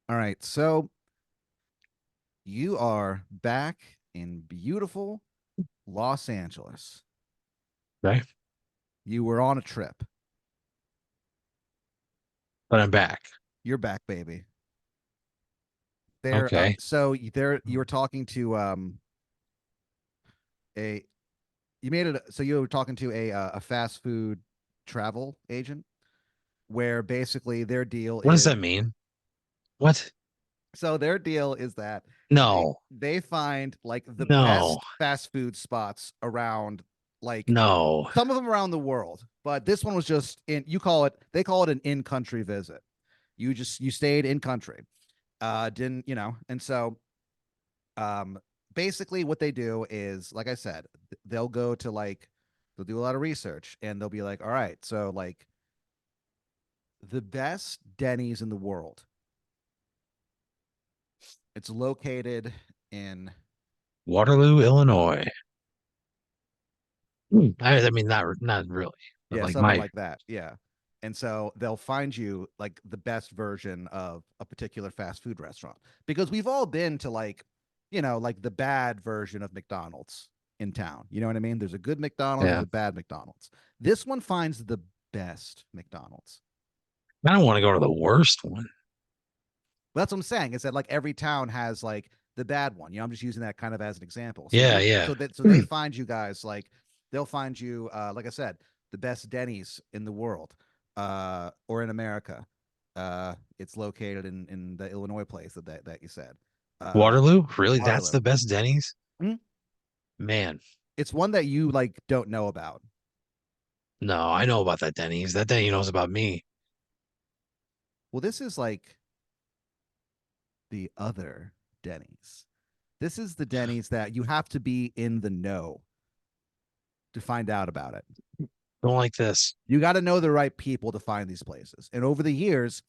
All right. So you are back in beautiful Los Angeles. Okay. You were on a trip. But I'm back. You're back, baby. There. Okay. There. You were talking to a. You made it. So you were talking to a fast food travel agent, where basically their deal What does is. that mean? What? So their deal is that they No. they find like the No. best fast food spots around, like No. some of them around the world, but this one was just in. You call it. They call it an in-country visit. You stayed in country. Didn't you know? And so um, basically what they do is, like I said, they'll go to like they'll do a lot of research and they'll be like, all right, so like the best Denny's in the world. It's located in Waterloo, Illinois. I mean, not really, but yeah, like something my like that. Yeah. And so they'll find you like the best version of a particular fast food restaurant because we've all been to like the bad version of McDonald's in town. You know what I mean? There's a good McDonald's, there's yeah. a bad McDonald's. This one finds the best McDonald's. I don't want to go to the worst one. But that's what I'm saying. Is that like every town has like the bad one. I'm just using that kind of as an example. So Yeah, you yeah. so they find you guys like they'll find you like I said, the best Denny's in the world or in America. It's located in the Illinois place that you said. Uh Waterloo? Really? That's Waterloo. the best Denny's? Mhm. Man, It's one that you like don't know about. no, I know about that Denny's. That Denny knows about me. Well, this is like the other Denny's. This is the Denny's that you have to be in the know to find out about it. Don't like this. You got to know the right people to find these places. And over the years,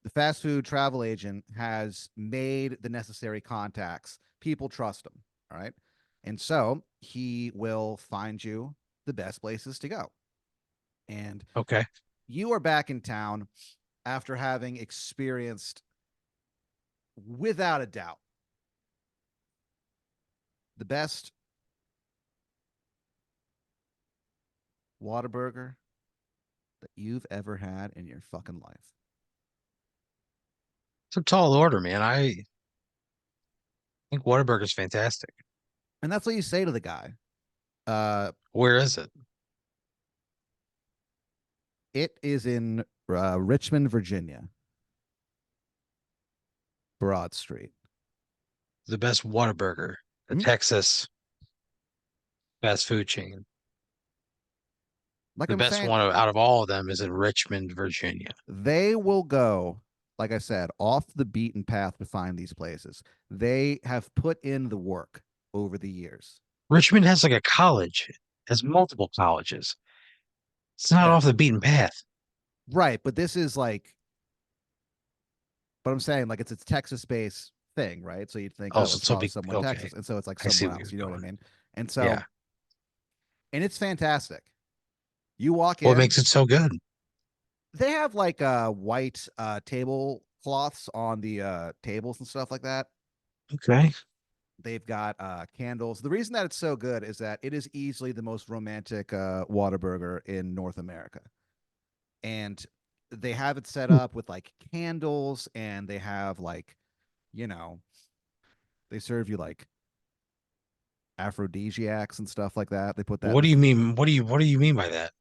the fast food travel agent has made the necessary contacts. People trust him. All right. And so he will find you the best places to go. And Okay. you are back in town after having experienced, without a doubt, the best Whataburger that you've ever had in your fucking life. It's a tall order, man. I think Whataburger's fantastic. And that's what you say to the guy. Uh, Where is it? it is in Richmond, Virginia, Broad Street. The best Whataburger, the Hmm? Texas fast food chain. Like The I'm best saying, one out of all of them is in Richmond, Virginia. they will go, like I said, off the beaten path to find these places. They have put in the work over the years. Richmond has like a college, has multiple colleges. It's not Yeah. off the beaten path. Right. But this is like, but I'm saying like it's Texas based thing, right? So you'd think, Oh, oh, so it's it's so probably big. somewhere in Okay. Texas. And so it's like I see somewhere where else. you're You know what I going. mean? And so, Yeah. and it's fantastic. You walk What in, makes it so good? they have like white tablecloths on the tables and stuff like that. Okay. They've got candles. The reason that it's so good is that it is easily the most romantic Whataburger in North America. And they have it set up with like candles and they have like, you know, they serve you like aphrodisiacs and stuff like that. They put that in What the do you mean? What do you mean by that?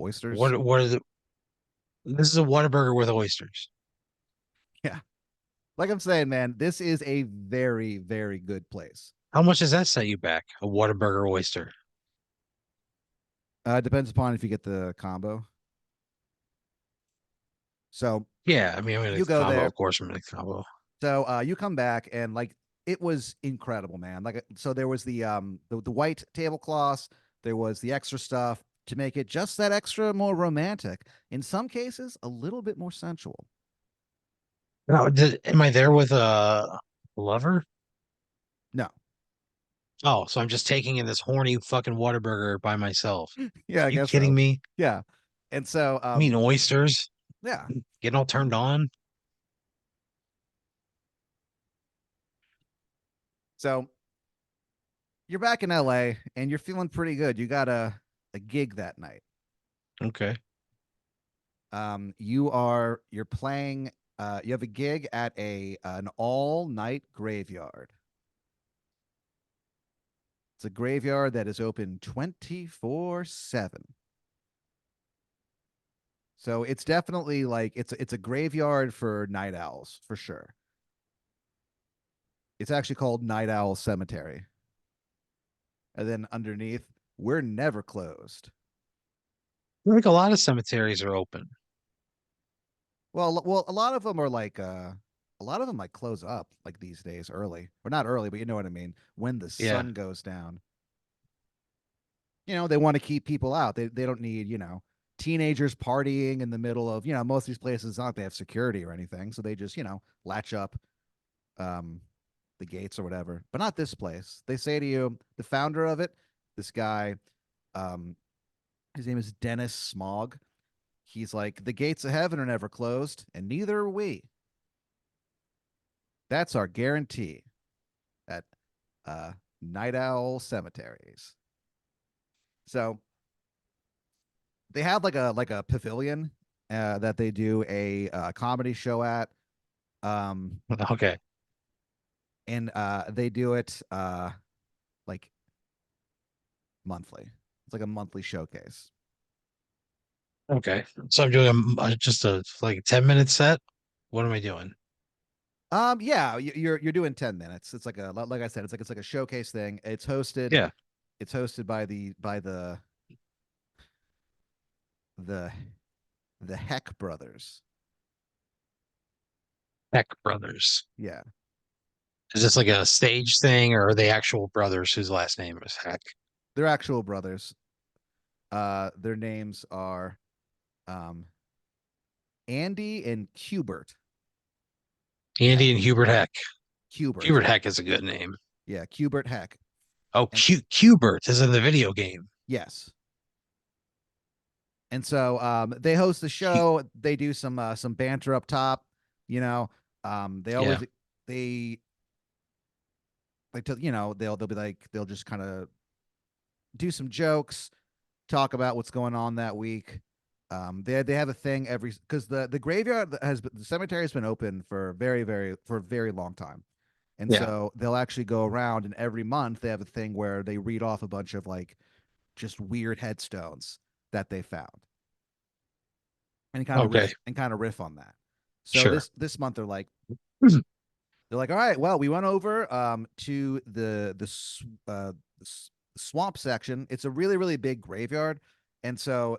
oysters. What is it? This is a Whataburger with oysters. Yeah. Like I'm saying, man, this is a very, very good place. How much does that set you back? A Whataburger oyster. Depends upon if you get the combo. So Yeah, I mean you it's go combo, there. of course, I'm in the combo. So you come back and like it was incredible, man. Like so there was the white tablecloths, there was the extra stuff to make it just that extra more romantic. In some cases, a little bit more sensual. Now, am I there with a lover? No. Oh, so I'm just taking in this horny fucking Whataburger by myself. Yeah, I You guess kidding so. me? Yeah. And so I mean oysters, yeah. getting all turned on. So you're back in LA and you're feeling pretty good. You got a gig that night. Okay. You're playing you have a gig at a an all night graveyard. It's a graveyard that is open 24/7. So it's definitely like it's a graveyard for night owls for sure. It's actually called Night Owl Cemetery. And then underneath, we're never closed. I think a lot of cemeteries are open. Well, a lot of them are like a lot of them like close up like these days early. Or not early, but you know what I mean, when the Yeah. sun goes down. They want to keep people out. They don't need, teenagers partying in the middle of, most of these places not they have security or anything, so they just, latch up um the gates or whatever. But not this place. They say to you, the founder of it, this guy, um his name is Dennis Smog. He's like, the gates of heaven are never closed, and neither are we. That's our guarantee at uh, Night Owl Cemeteries. So they have like a pavilion that they do a comedy show at, um, Okay. and they do it like monthly. It's like a monthly showcase. Okay. So I'm doing just a like 10-minute set. What am I doing? Yeah, you're doing 10 minutes. It's like I said, it's like a showcase thing. Yeah. It's hosted by the the Heck brothers. Heck Brothers. Yeah, Is this like a stage thing or are they actual brothers whose last name is Heck? they're actual brothers. Their names are um, Andy and Cubert Andy Heck. and Hubert Heck. Cubert, Hubert Heck is a good name. yeah, Cubert Heck. Oh, And Cubert is in the video game. yes, and so they host the Hu- show. They do some banter up top. You know, they yeah. always they like to they'll be like they'll just kind of do some jokes, talk about what's going on that week. They have a thing every because the graveyard the cemetery has been open for for a very long time, and Yeah. so they'll actually go around and every month they have a thing where they read off a bunch of like just weird headstones that they found and Okay. kind of riff on that. So Sure. this month they're like, all right, well, we went over to the swamp section. It's a really big graveyard, and so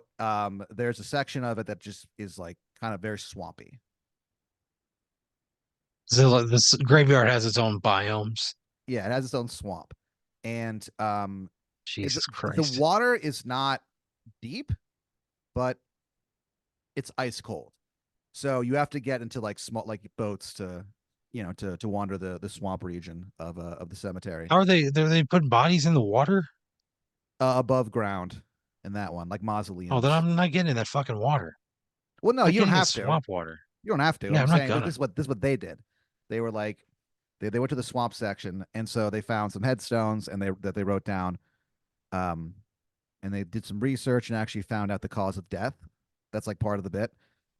there's a section of it that just is like kind of very swampy. So this graveyard has its own biomes. Yeah, it has its own swamp, and Jesus the Christ. water is not deep, but it's ice cold. So you have to get into like small like boats to to wander the swamp region of the cemetery How are they putting bodies in the water? above ground in that one, like Oh, then mausoleums. I'm not getting in that fucking water. Well, no, I'm not you don't getting in have to. swamp water. You don't have to. Yeah, I'm I'm not saying gonna. this is what they did. They were like they went to the swamp section, and so they found some headstones and they wrote down, um, and they did some research and actually found out the cause of death. That's like part of the bit.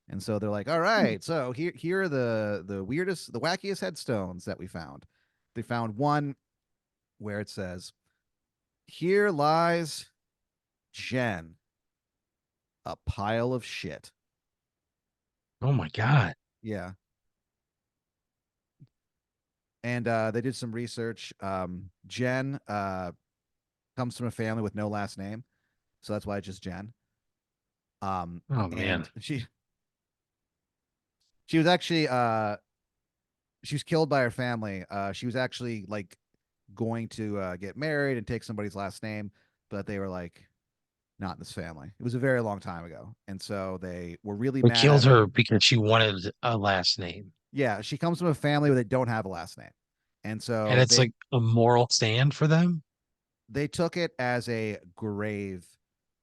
And so they're like, all right, so here are the weirdest, the wackiest headstones that we found. They found one where it says, "Here lies Jen, a pile of shit." Oh my God. Yeah, and they did some research. Jen comes from a family with no last name, so that's why it's just Jen. Um, Oh man. and she was actually she was killed by her family. She was actually like going to get married and take somebody's last name, but they were like, not in this family. It was a very long time ago, and so they were really They mad at killed her. her because she wanted a last name. Yeah, she comes from a family where they don't have a last name, and And so it's like a moral stand for them. they took it as a grave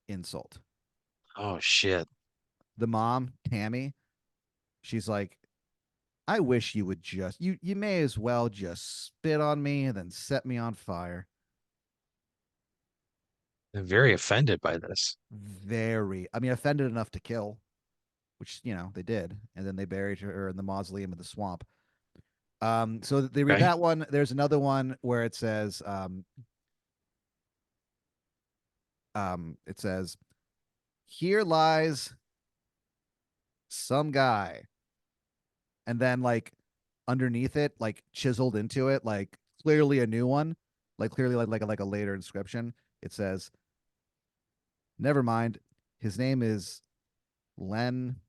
insult. Oh shit. The mom, Tammy, she's like, I wish you would just you may as well just spit on me and then set me on fire. I'm very offended by this. Very, I mean, offended enough to kill, which they did, and then they buried her in the mausoleum in the swamp. So they read Okay. that one. There's another one where it says, "Here lies some guy," and then like underneath it, like chiseled into it, like clearly a new one, like clearly like a later inscription. It says, "Never mind. His name is Len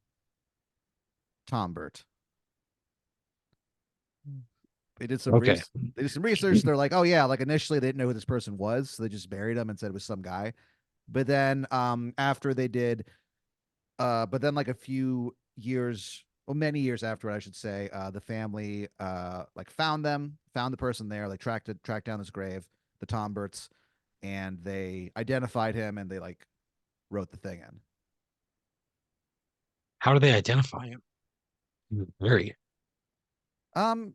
Tombert." They did some Okay. res- they did some research. They're like, oh yeah, like initially they didn't know who this person was, so they just buried him and said it was some guy. But then after they did, but then like a few years, well, many years after it, I should say, the family like found the person there, like tracked down this grave, the Tomberts, and they identified him and they like wrote the thing in. How do they identify him? Very. Um,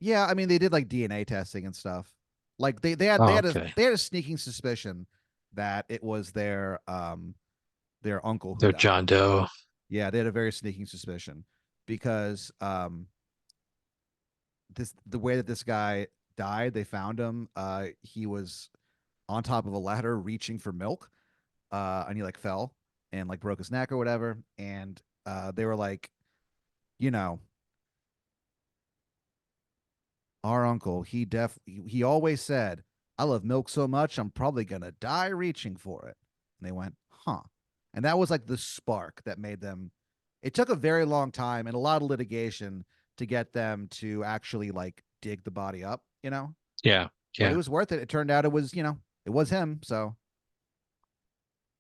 yeah, I mean they did like DNA testing and stuff. Like Oh, okay. they had a sneaking suspicion that it was their uncle who They're died. John Doe. Yeah, they had a very sneaking suspicion because the way that this guy died, they found him. He was on top of a ladder reaching for milk, and he like fell and like broke his neck or whatever. And they were like, you know, our uncle, he always said, "I love milk so much, I'm probably gonna die reaching for it." And they went, "Huh," and that was like the spark that made them. It took a very long time and a lot of litigation to get them to actually like dig the body up, Yeah. but it Yeah. was worth it. It turned out it was him. So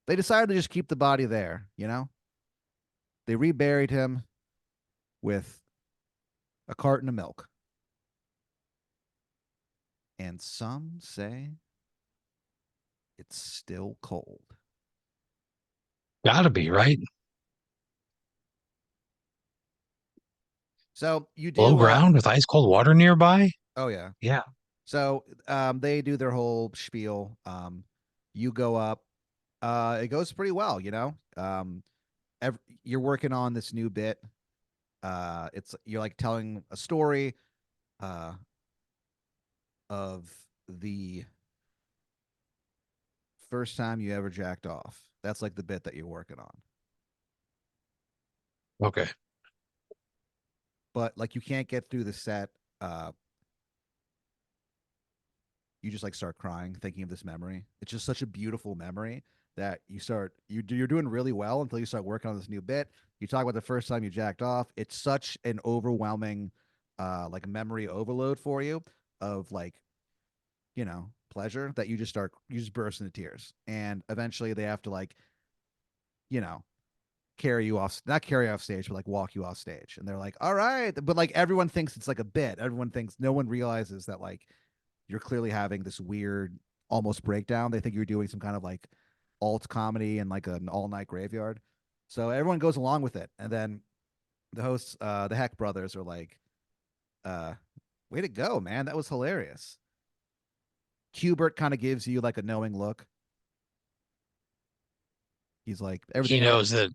they decided to just keep the body there. They reburied him with a carton of milk. And some say it's still cold. Gotta be, right? So you Below do ground with ice cold water nearby? oh yeah. Yeah. So they do their whole spiel. You go up. It goes pretty well. You're working on this new bit. You're like telling a story uh, of the first time you ever jacked off. That's like the bit that you're working on. Okay. But like you can't get through the set. Uh, you just like start crying thinking of this memory. It's just such a beautiful memory that you're doing really well until you start working on this new bit. You talk about the first time you jacked off. It's such an overwhelming like memory overload for you of like, pleasure that you just burst into tears. And eventually they have to like, you know, carry you off, not carry you off stage, but like walk you off stage. And they're like, all right. But like everyone thinks it's like a bit. Everyone thinks no one realizes that like you're clearly having this weird almost breakdown. They think you're doing some kind of like alt comedy and like an all night graveyard. So everyone goes along with it. And then the hosts, the Heck brothers, are like, uh, way to go, man. That was hilarious. Hubert kind of gives you like a knowing look. He's like, He everything went. knows that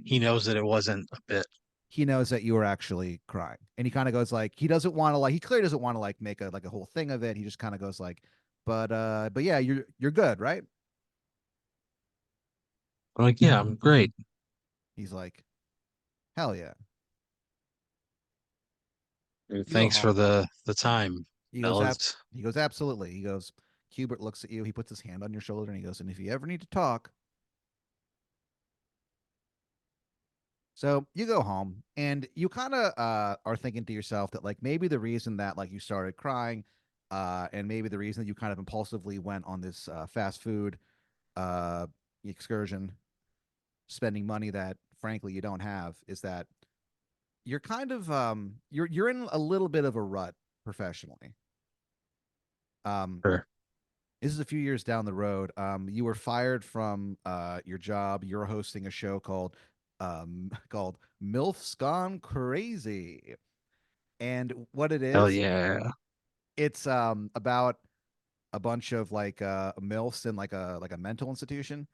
he knows that it wasn't a bit. He knows that you were actually crying. And he kind of goes like, he doesn't want to like, he clearly doesn't want to like make a whole thing of it. He just kind of goes like, but yeah, you're good, right? I'm like, yeah, I'm great. He's like, hell yeah. You go Thanks for home. the time, He goes, fellas. he goes, absolutely. He goes, Hubert looks at you. He puts his hand on your shoulder and he goes, and if you ever need to talk, so you go home and you kind of are thinking to yourself that like maybe the reason that like you started crying, and maybe the reason that you kind of impulsively went on this fast food uh, excursion, spending money that frankly you don't have, is that you're kind of you're in a little bit of a rut professionally. Um, Sure. this is a few years down the road. You were fired from your job. You're hosting a show called called MILF's Gone Crazy. And what it Hell is, yeah. it's about a bunch of like MILFs in like a mental institution.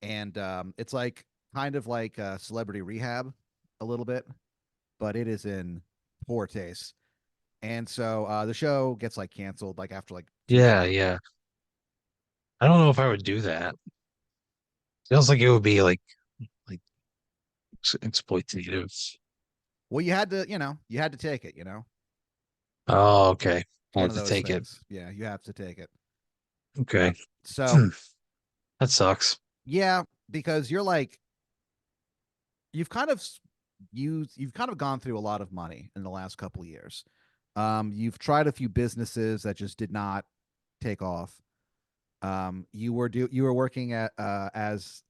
And it's like kind of like celebrity rehab a little bit, but it is in poor taste. And so the show gets like canceled like after like two Yeah, seasons. yeah. I don't know if I would do that. Feels like it would be like exploitative. Well, you had to take it, Oh, okay. It's I one have of to those take it. things. Yeah, you have to take it. Uh, Okay. so Hmm. That sucks. yeah, because you're like you've kind of you've kind of gone through a lot of money in the last couple of years. You've tried a few businesses that just did not take off. You were working as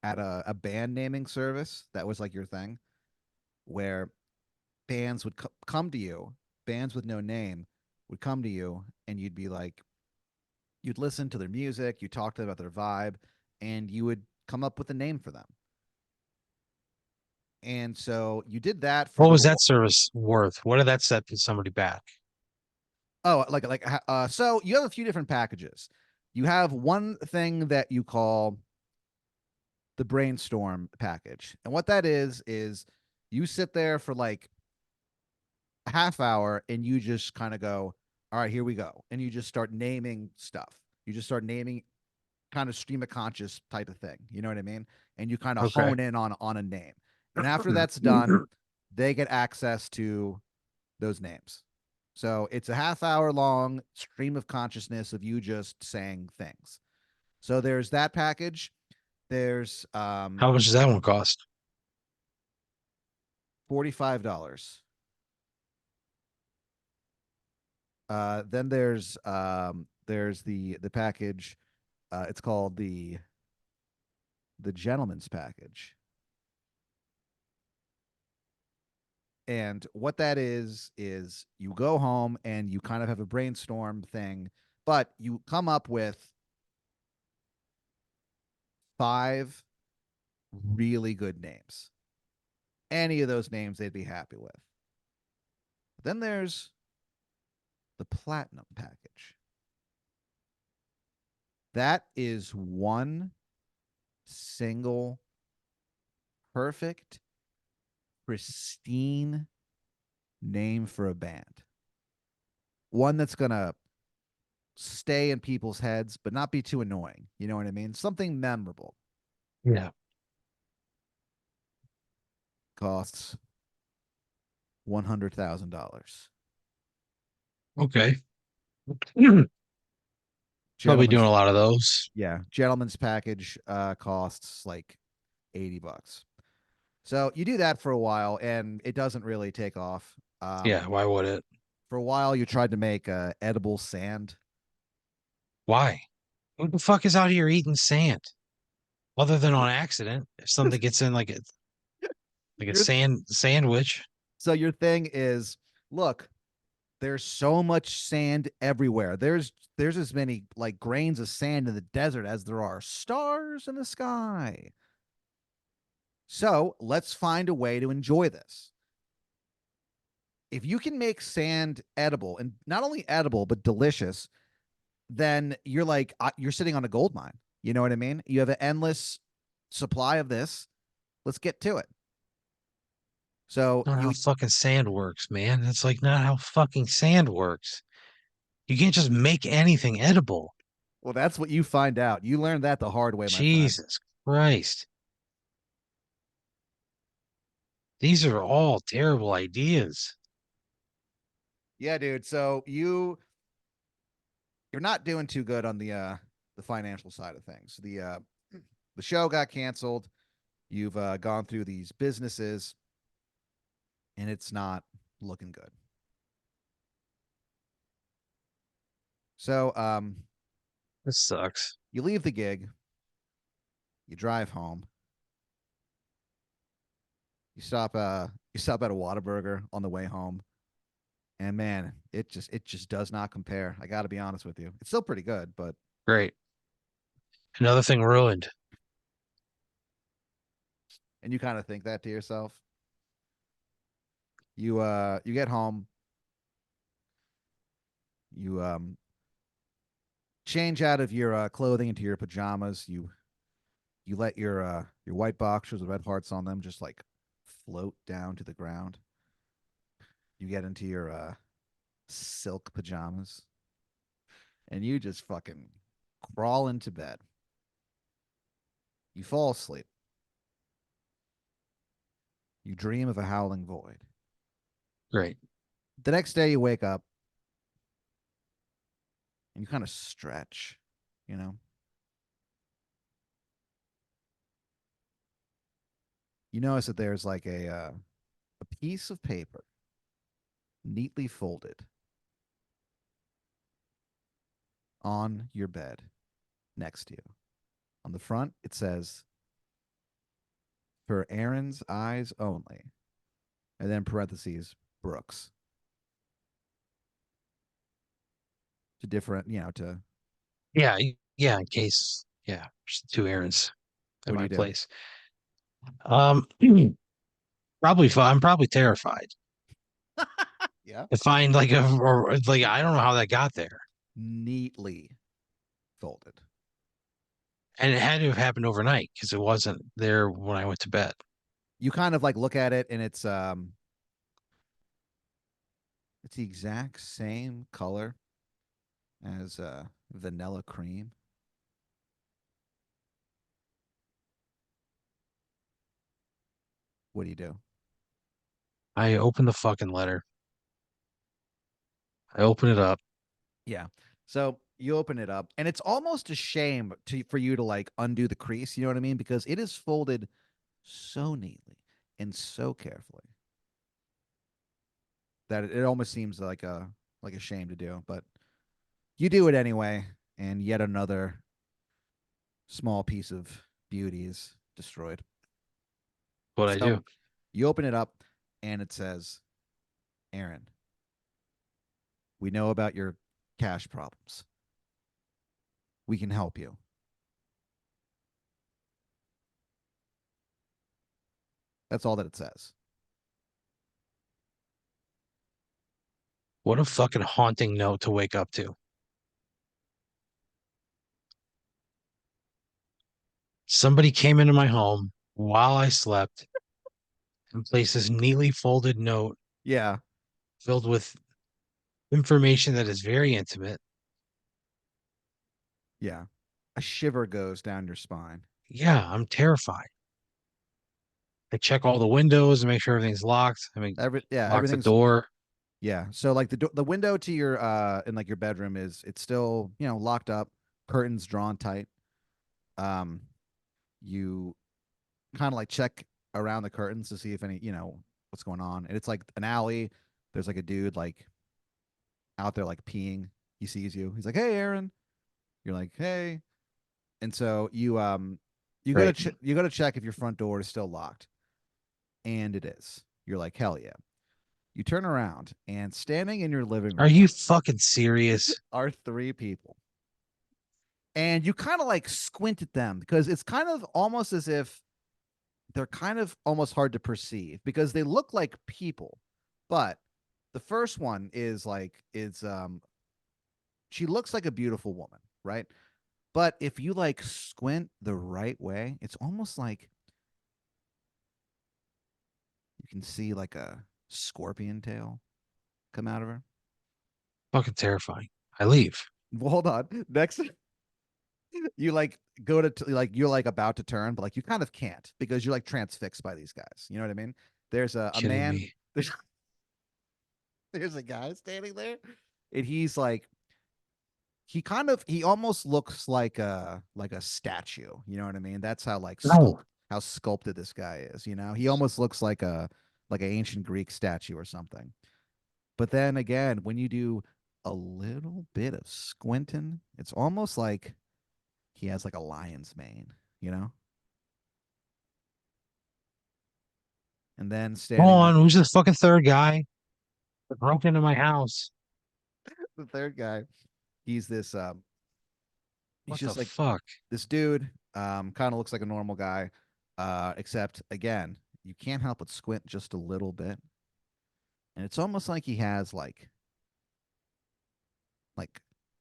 at a band naming service that was like your thing, where bands would come to you, bands with no name would come to you, and you'd be like, you'd listen to their music, you talk to them about their vibe, and you would come up with a name for them. And so you did that for a What was little that while. service worth? What did that set somebody back? Oh, so you have a few different packages. You have one thing that you call the brainstorm package. And what that is you sit there for like a half hour and you just kind of go, all right, here we go. And you just start naming stuff. You just start naming kind of stream of conscious type of thing. You know what I mean? And you kind of Okay. hone in on a name. And after that's done, they get access to those names. So it's a half hour long stream of consciousness of you just saying things. So there's that package. There's How much does that one cost? $45. Then there's the package. It's called the gentleman's package. And what that is you go home and you kind of have a brainstorm thing, but you come up with five really good names. Any of those names they'd be happy with. Then there's the platinum package. That is one single perfect, pristine name for a band. One that's going to stay in people's heads, but not be too annoying. You know what I mean? Something memorable. Yeah. Costs $100,000. Okay. Probably doing Gentlemen's, a lot of those. yeah, gentlemen's package costs like $80. So you do that for a while, and it doesn't really take off. Yeah, why would it? For a while, you tried to make edible sand. Why? Who the fuck is out here eating sand? Other than on accident, if something gets in like a Your sandwich. so your thing is, look, there's so much sand everywhere. There's as many like grains of sand in the desert as there are stars in the sky. So let's find a way to enjoy this. If you can make sand edible and not only edible but delicious, then you're like you're sitting on a gold mine. You know what I mean? You have an endless supply of this. Let's get to it. So Not how you fucking sand works, man. That's like not how fucking sand works. You can't just make anything edible. well, that's what you find out. You learned that the hard way, my friend. Jesus Christ. These are all terrible ideas. Yeah, dude. So you're not doing too good on the financial side of things. The show got canceled. You've gone through these businesses, and it's not looking good. So This sucks. you leave the gig, you drive home, you stop at a Whataburger on the way home, and man, it just does not compare. I got to be honest with you. It's still pretty good, but Great. Another thing ruined. And you kind of think that to yourself. You get home, you change out of your clothing into your pajamas. You let your white boxers with red hearts on them just like float down to the ground. You get into your silk pajamas and you just fucking crawl into bed. You fall asleep. You dream of a howling void. Great. The next day you wake up and you kind of stretch, you know. You notice that there's like a piece of paper neatly folded on your bed next to you. On the front, it says, "For Aaron's eyes only," and then parentheses, Brooks. To different, to Yeah, yeah. In case, yeah, there's two errands at what do my you do? place. Um, I'm probably terrified Yeah. to find like or like I don't know how that got there, Neatly folded. and it had to have happened overnight because it wasn't there when I went to bed. You kind of like look at it and it's the exact same color as vanilla cream. What do you do? I opened the fucking letter. I open it up. Yeah. So you open it up, and it's almost a shame for you to like undo the crease. You know what I mean? Because it is folded so neatly and so carefully that it almost seems like a shame to do. But you do it anyway, and yet another small piece of beauty is destroyed. What I So do. you open it up, and it says, "Aaron, we know about your cash problems. We can help you." That's all that it says. What a fucking haunting note to wake up to. Somebody came into my home while I slept and placed this neatly folded note Yeah, filled with information that is very intimate. yeah. A shiver goes down your spine. Yeah, I'm terrified. I check all the windows and make sure everything's locked. I mean, lock the Everything's door. yeah. So like the window to your in like your bedroom is it's still, locked up, curtains drawn tight. Um you kind of like check around the curtains to see if any, what's going on. And it's like an alley. There's like a dude like out there like peeing. He sees you. He's like, "Hey, Aaron." You're like, "Hey." And so Right. you go to check if your front door is still locked, and it is. You're like, "Hell yeah." You turn around, and standing in your living Are room you fucking serious? are three people. And you kind of like squint at them because it's kind of almost as if they're kind of almost hard to perceive because they look like people. But the first one is like it's she looks like a beautiful woman, right? But if you like squint the right way, it's almost like you can see like a scorpion tail come out of her. Fucking terrifying. I leave. Well, hold on. Next, you like go to like you're like about to turn, but like you kind of can't because you're like transfixed by these guys. You know what I mean? There's a Kidding man. me. There's a guy standing there, and he's like he almost looks like a statue. You know what I mean? That's how like No. how sculpted this guy is. He almost looks like an ancient Greek statue or something. But then again, when you do a little bit of squinting, it's almost like he has like a lion's mane, you know? And then Go standing on. Who's this fucking third guy that broke into my house? the third guy, he's this he's What the just like fuck? this dude, kind of looks like a normal guy. Except again, you can't help but squint just a little bit, and it's almost like he has like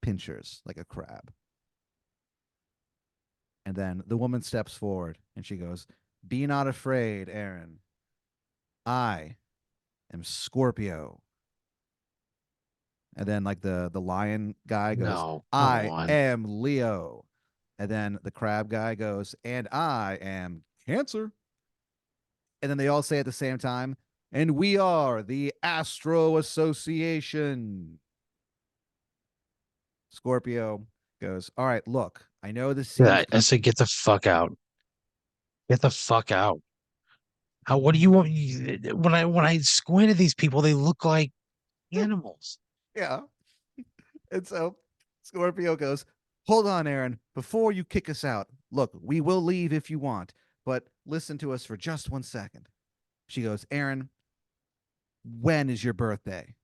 pinchers, like a crab. And then the woman steps forward and she goes, "Be not afraid, Aaron. I am Scorpio." And then like the lion guy goes, No, come "I on. am Leo." And then the crab guy goes, "And I am Cancer." And then they all say at the same time, "And we are the Astro Association." Scorpio goes, "All right, look, I know this seems Yeah, I said, get the fuck out. Get the fuck out. How, what do you want? When I squint at these people, they look like animals. yeah." And so Scorpio goes, "Hold on, Aaron, before you kick us out. Look, we will leave if you want, but listen to us for just 1 second." She goes, "Aaron, when is your birthday?"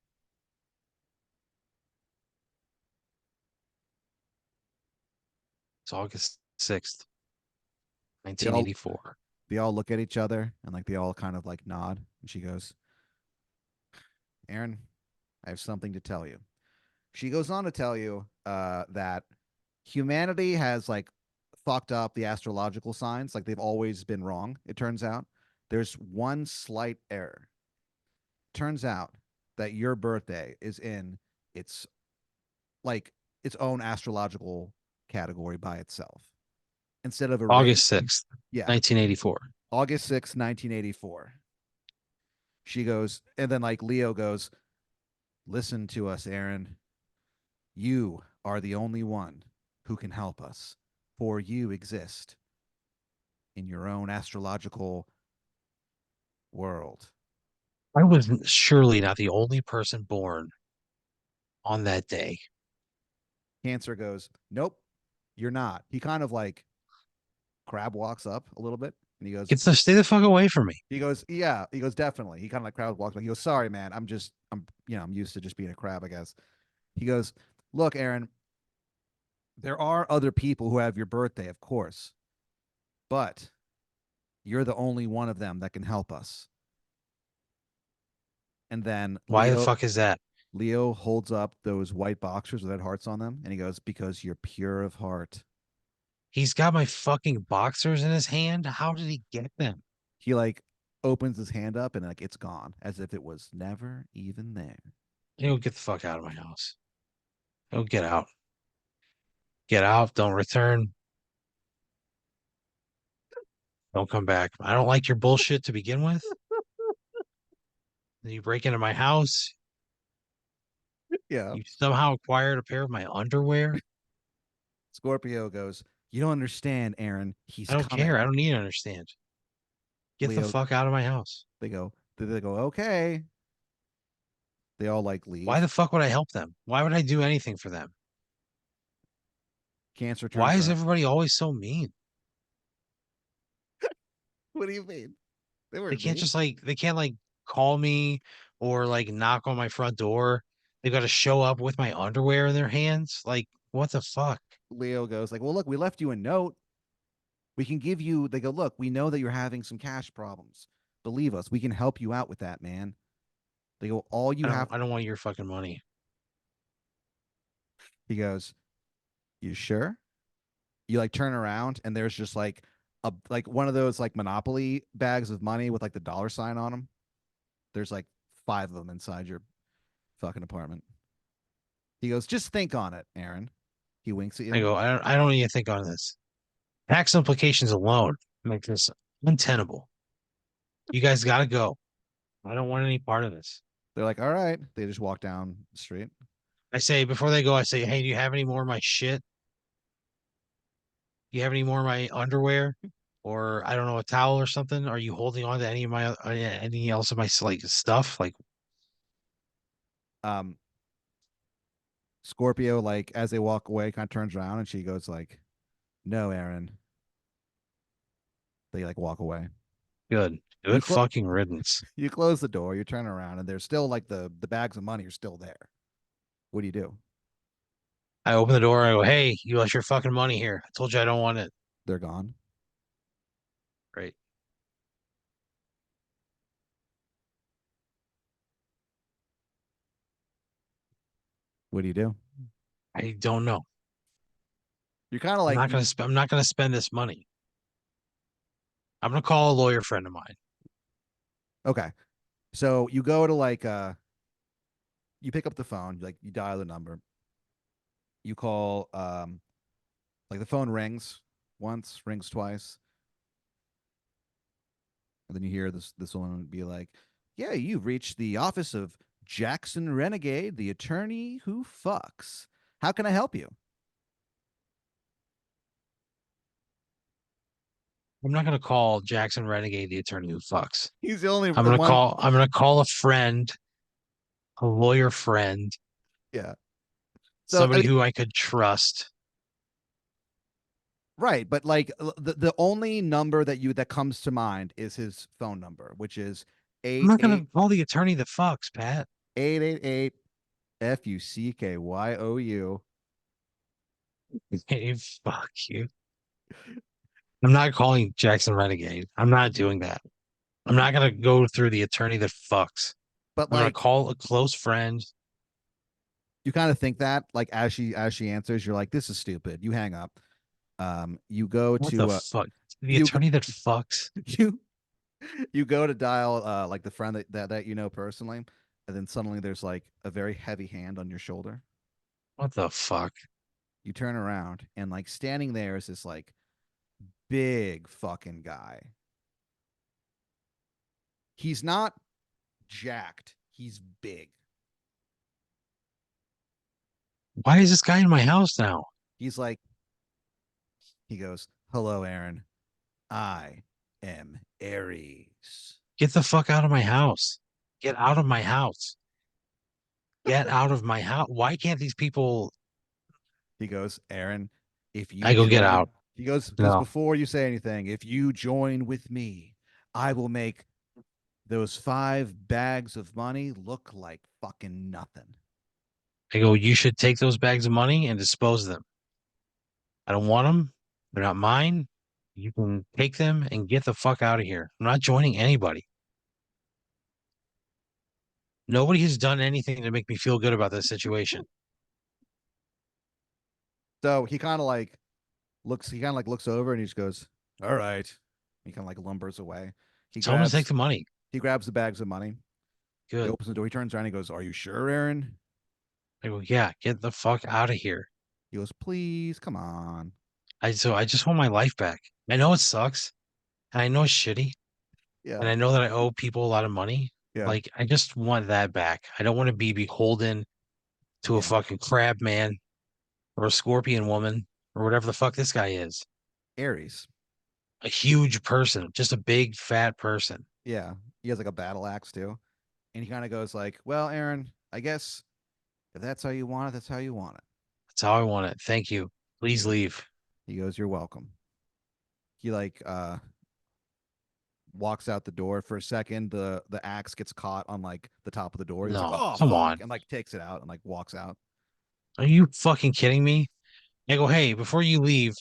It's August 6th, They all 1984. they all look at each other and like they all kind of like nod. And she goes, "Aaron, I have something to tell you." She goes on to tell you that humanity has like fucked up the astrological signs. Like they've always been wrong, it turns out. There's one slight error. Turns out that your birthday is in its like its own astrological category by itself. Instead of a regular, August 6th, yeah, 1984. August 6th, 1984. She goes, and then like Leo goes, "Listen to us, Aaron. You are the only one who can help us, for you exist in your own astrological world." I was surely not the only person born on that day. Cancer goes, "Nope, you're not." He kind of like crab walks up a little bit and Stay the fuck away from me. yeah, he goes, "Definitely." He kind of like crowd walks back. He goes, "Sorry, man. I'm used to just being a crab, I guess." He goes, "Look, Aaron, there are other people who have your birthday, of course, but you're the only one of them that can help us." And then Why the fuck is that? Leo holds up those white boxers with red hearts on them, and he goes, "Because you're pure of heart." He's got my fucking boxers in his hand. How did he get them? He like opens his hand up and like it's gone, as if it was never even there. He'll get the fuck out of my house. He'll get out. Get out. Don't return. Don't come back. I don't like your bullshit to begin with. Then you break into my house. Yeah. You somehow acquired a pair of my underwear. Scorpio goes, "You don't understand, Aaron. I He's don't care. I coming." don't need to understand. Get the Leo, fuck out of my house. they go, "Okay." They all like Why leave. the fuck would I help them? Why would I do anything for them? Cancer Why turns is around. everybody always so mean? What do you mean? They They weren't can't mean. just they can't call me or knock on my front door. They got to show up with my underwear in their hands. Like, what the fuck? Leo goes like, "Well, look, we left you a note. We can give you." They go, "Look, we know that you're having some cash problems. Believe us, we can help you out with that, man." They go, "All you have." I don't want your fucking money. He goes, "You sure?" You like turn around and there's just like a like one of those like Monopoly bags of money with like the dollar sign on them. There's like five of them inside your fucking apartment. He goes, "Just think on it, Aaron." He winks at I you. go, I don't need to think on this. Tax implications alone make this untenable. You guys got to go. I don't want any part of this. They're like, "All right." They just walk down the street. I say, before they go, I say, hey, do you have any more of my shit? Do you have any more of my underwear? Or I don't know, a towel or something? Are you holding on to any of my any else of my stuff? Like, Um, Scorpio, like as they walk away, kind of turns around and she goes like, "No, Aaron." They like walk away. good, You good clo- fucking riddance. you close the door. You turn around and there's still like the bags of money are still there. What do you do? I open the door. I go, hey, you left your fucking money here. I told you I don't want it. They're gone. Right. What do you do? I don't know. You're kind of like you. I'm not gonna spend this money. I'm gonna call a lawyer friend of mine. Okay. So you go to like you pick up the phone, like you dial the number, you call like the phone rings once, rings twice, and then you hear this woman be like, "Yeah, you've reached the office of Jackson Renegade, the attorney who fucks. How can I help you?" I'm not gonna call Jackson Renegade the attorney who fucks. He's the only the one. I'm gonna call a friend, a lawyer friend, Yeah. So I somebody mean, who I could trust. right, but like the only number that comes to mind is his phone number, which is I'm eight not eight gonna call the attorney that fucks, Pat. 888 FUCKYOU. Hey, fuck you. I'm not calling Jackson Renegade. I'm not doing that. I'm not gonna go through the attorney that fucks. But I'm gonna like call a close friend. you kind of think that like as she answers, you're like, this is stupid. You hang up. You go What the to fuck? The you go, attorney that fucks? you you go to dial like the friend that you know personally, and then suddenly there's like a very heavy hand on your shoulder. What the fuck? You turn around and like standing there is this like big fucking guy. He's not jacked. He's big. Why is this guy in my house now? He's like he goes, "Hello, Aaron. I am Aries." Get the fuck out of my house. Get out of my house. Get out of my house. Why can't these people? He goes, "Aaron, if I you go get join," out. he goes No, before you say anything, "if you join with me, I will make those 5 bags of money look like fucking nothing." I go, you should take those bags of money and dispose of them. I don't want them. They're not mine. You can take them and get the fuck out of here. I'm not joining anybody. Nobody has done anything to make me feel good about this situation. So he kind of like looks over and he just goes, "All right." He kind of like lumbers away. He Tell them to take grabs the money. he grabs the bags of money. He Good. opens the door. He turns around. He goes, "Are you sure, Aaron?" I go, yeah, get the fuck out of here. He goes, "Please, come on." I just want my life back. I know it sucks. And I know it's shitty. And Yeah, I know that I owe people a lot of money. yeah, Like, I just want that back. I don't want to be beholden to a yeah. fucking crab man or a scorpion woman or whatever the fuck this guy is. Aries. A huge person, just a big fat person. Yeah, he has like a battle axe too, and he kind of goes like, "Well, Aaron, I guess if that's how you want it, that's how you want it." That's how I want it. Thank you. He Please goes, leave. "You're welcome." He like walks out the door for a second. The axe gets caught on like the top of the door. He's like, No, "Oh come fuck," on. and like takes it out and like walks out. Are you fucking kidding me? I go, hey, before you leave,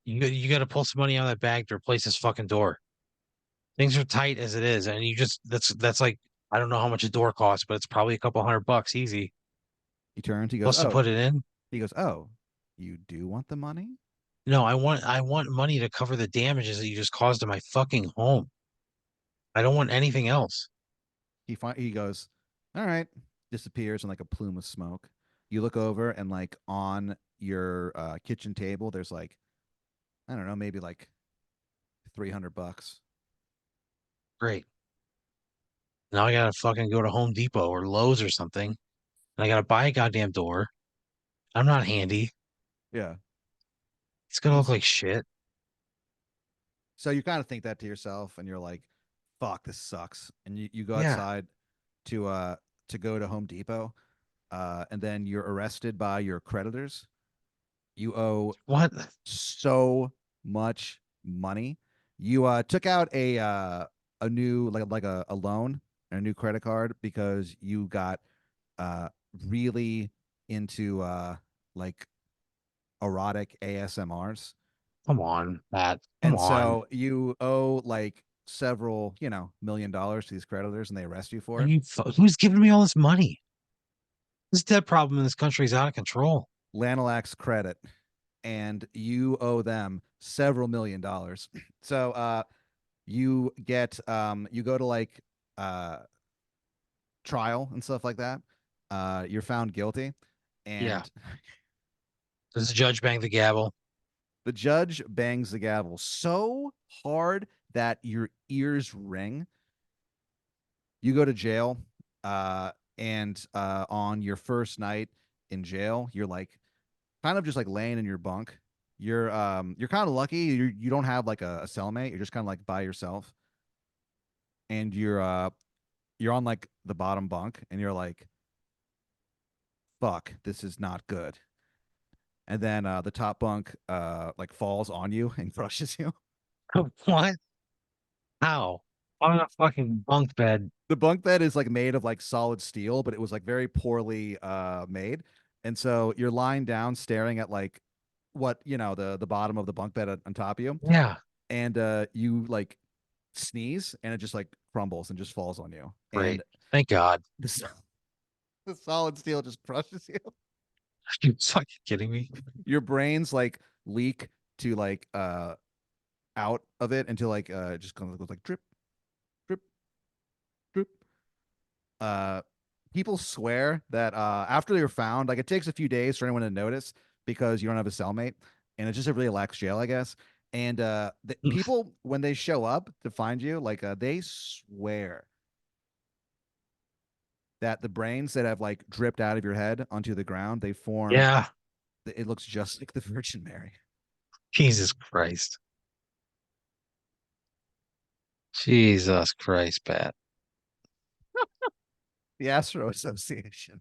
you got to pull some money out of that bag to replace this fucking door. Things are tight as it is, and you just that's like I don't know how much a door costs, but it's probably a couple $100 easy. He turns. He goes, Plus to "Oh." put it in. He goes, "Oh, you do want the money?" No, I want money to cover the damages that you just caused to my fucking home. I don't want anything else. He goes, "All right." Disappears in like a plume of smoke. You look over and like on your kitchen table, there's like I don't know, maybe like $300. Great. Now I gotta fucking go to Home Depot or Lowe's or something, and I gotta buy a goddamn door. I'm not handy. Yeah. It's gonna look This like shit. so you kind of think that to yourself and you're like, fuck, this sucks. And you go Yeah. outside to uh to go to Home Depot, and then you're arrested by your creditors. You owe What? so much money. You took out a new like a loan and a new credit card because you got uh really into like erotic ASMRs. Come on, Pat. Come And on. so you owe like several, $1 million to these creditors and they arrest you for Are it. you who's giving me all this money? This debt problem in this country is out of control. Lanalax credit, and you owe them several $1 million. So you go to like uh trial and stuff like that. You're found guilty, Yeah. and Does the judge bang the gavel? the judge bangs the gavel so hard that your ears ring. You go to jail, and on your first night in jail, you're like kind of just like laying in your bunk. You're kind of lucky. You don't have like a cellmate. You're just kind of like by yourself, and you're on like the bottom bunk, and you're like, "Fuck, this is not good." And then the top bunk like falls on you and crushes you. What? How? On a fucking bunk bed. The bunk bed is like made of like solid steel, but it was like very poorly made. And so you're lying down staring at like what, the bottom of the bunk bed on top of you. Yeah. And you like sneeze and it just like crumbles and just falls on you. And Great. Thank God. the, the solid steel just crushes you. Are you fucking kidding me? Your brains like leak to like out of it until like it just kind of goes like drip, drip, drip. uh People swear that after you're found, like it takes a few days for anyone to notice because you don't have a cellmate, and it's just a really lax jail, I guess. And the people when they show up to find you, like they swear that the brains that have like dripped out of your head onto the ground, they form. Yeah. It looks just like the Virgin Mary, Jesus Christ. Jesus Christ, Pat. the Astro Association.